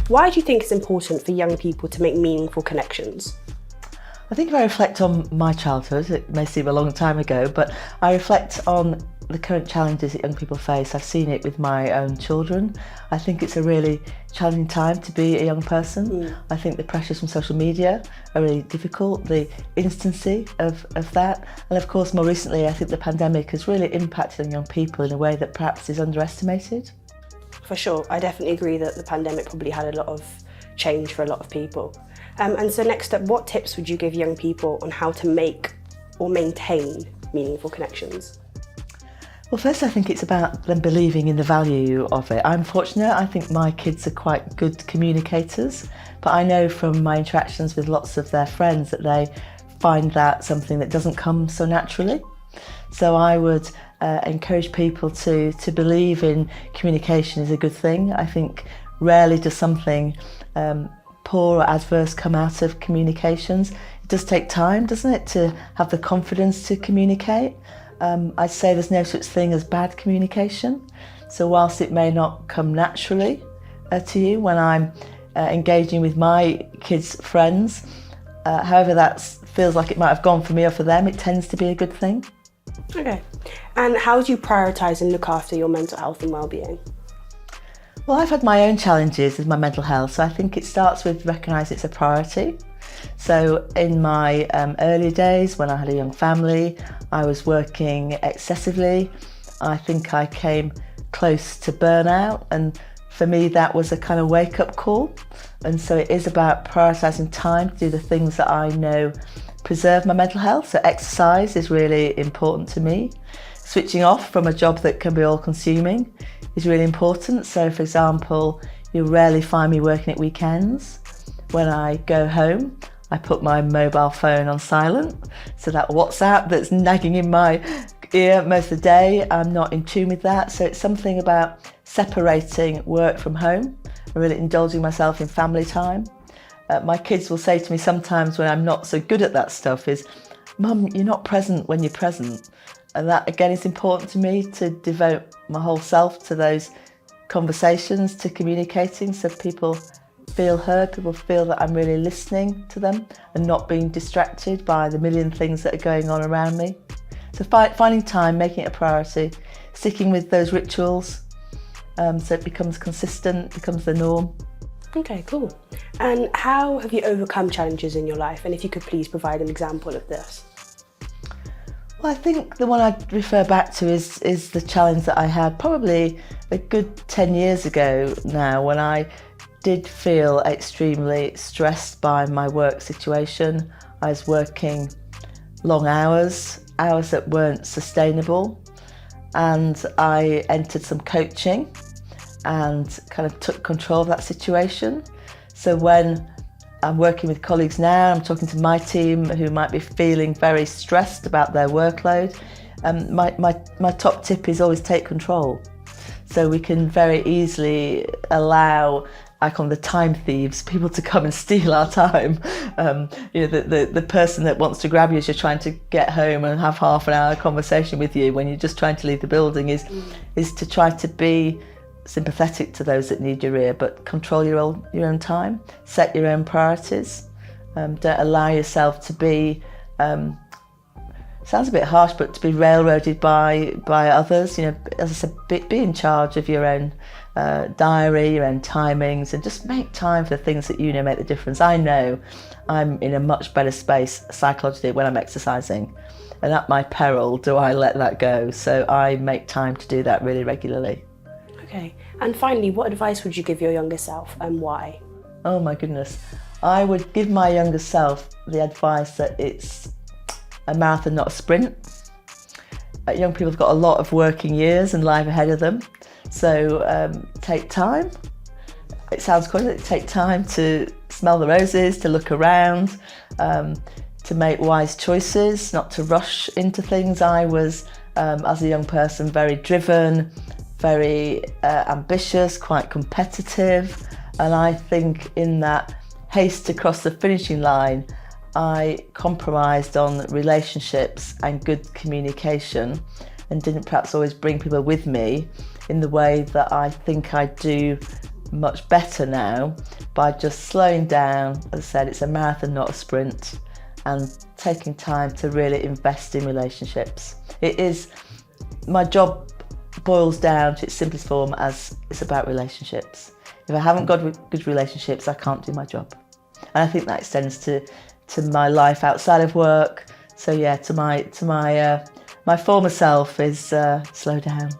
Why do you think it's important for young people to make meaningful connections? I think if I reflect on my childhood, it may seem a long time ago, but I reflect on the current challenges that young people face. I've seen it with my own children. I think it's a really challenging time to be a young person. I think the pressures from social media are really difficult, the instancy of that. And of course, more recently, I think the pandemic has really impacted on young people in a way that perhaps is underestimated. For sure, I definitely agree that the pandemic probably had a lot of change for a lot of people. And so next up, what tips would you give young people on how to make or maintain meaningful connections? Well, first I think it's about them believing in the value of it. I'm fortunate, I think my kids are quite good communicators, but I know from my interactions with lots of their friends that they find that something that doesn't come so naturally. So I would encourage people to believe in communication is a good thing. I think rarely does something poor or adverse come out of communications. It does take time, doesn't it, to have the confidence to communicate. I'd say there's no such thing as bad communication. So whilst it may not come naturally to you when I'm engaging with my kids' friends, however that feels like it might have gone for me or for them, it tends to be a good thing. Okay. And how do you prioritise and look after your mental health and well-being? Well, I've had my own challenges with my mental health, so I think it starts with recognising it's a priority. So in my earlier days, when I had a young family, I was working excessively. I think I came close to burnout, and for me that was a kind of wake-up call. And so it is about prioritising time to do the things that I know preserve my mental health. So exercise is really important to me. Switching off from a job that can be all-consuming is really important. So for example, you'll rarely find me working at weekends. When I go home, I put my mobile phone on silent, so that WhatsApp that's nagging in my ear most of the day, I'm not in tune with that. So it's something about separating work from home and really indulging myself in family time. My kids will say to me sometimes when I'm not so good at that stuff is, "Mum, you're not present when you're present." And that again is important to me, to devote my whole self to those conversations, to communicating, so people feel heard, people feel that I'm really listening to them and not being distracted by the million things that are going on around me. So finding time, making it a priority, sticking with those rituals so it becomes consistent, becomes the norm. Okay, cool. And how have you overcome challenges in your life? And if you could please provide an example of this. Well, I think the one I'd refer back to is the challenge that I had probably a good 10 years ago now, when I did feel extremely stressed by my work situation. I was working long hours that weren't sustainable, and I entered some coaching and kind of took control of that situation. So when I'm working with colleagues now, I'm talking to my team who might be feeling very stressed about their workload, my top tip is always take control. So we can very easily allow, I call them the time thieves, people to come and steal our time. The person that wants to grab you as you're trying to get home and have half an hour conversation with you when you're just trying to leave the building is to try to be sympathetic to those that need your ear, but control your own time, set your own priorities. Don't allow yourself to be, sounds a bit harsh, but to be railroaded by others. You know, as I said, be in charge of your own diary, your own timings, and just make time for the things that you know make the difference. I know I'm in a much better space psychologically when I'm exercising, and at my peril do I let that go. So I make time to do that really regularly. Okay, and finally, what advice would you give your younger self and why? Oh my goodness. I would give my younger self the advice that it's a marathon, not a sprint. Young people have got a lot of working years and life ahead of them. So take time. It sounds cool, take time to smell the roses, to look around, to make wise choices, not to rush into things. I was, as a young person, very driven, very ambitious, quite competitive, and I think in that haste to cross the finishing line, I compromised on relationships and good communication and didn't perhaps always bring people with me in the way that I think I do much better now by just slowing down. As I said, it's a marathon, not a sprint, and taking time to really invest in relationships. It is, my job boils down to its simplest form as it's about relationships. If I haven't got good relationships, I can't do my job. And I think that extends to my life outside of work. So yeah, to my former self is slow down.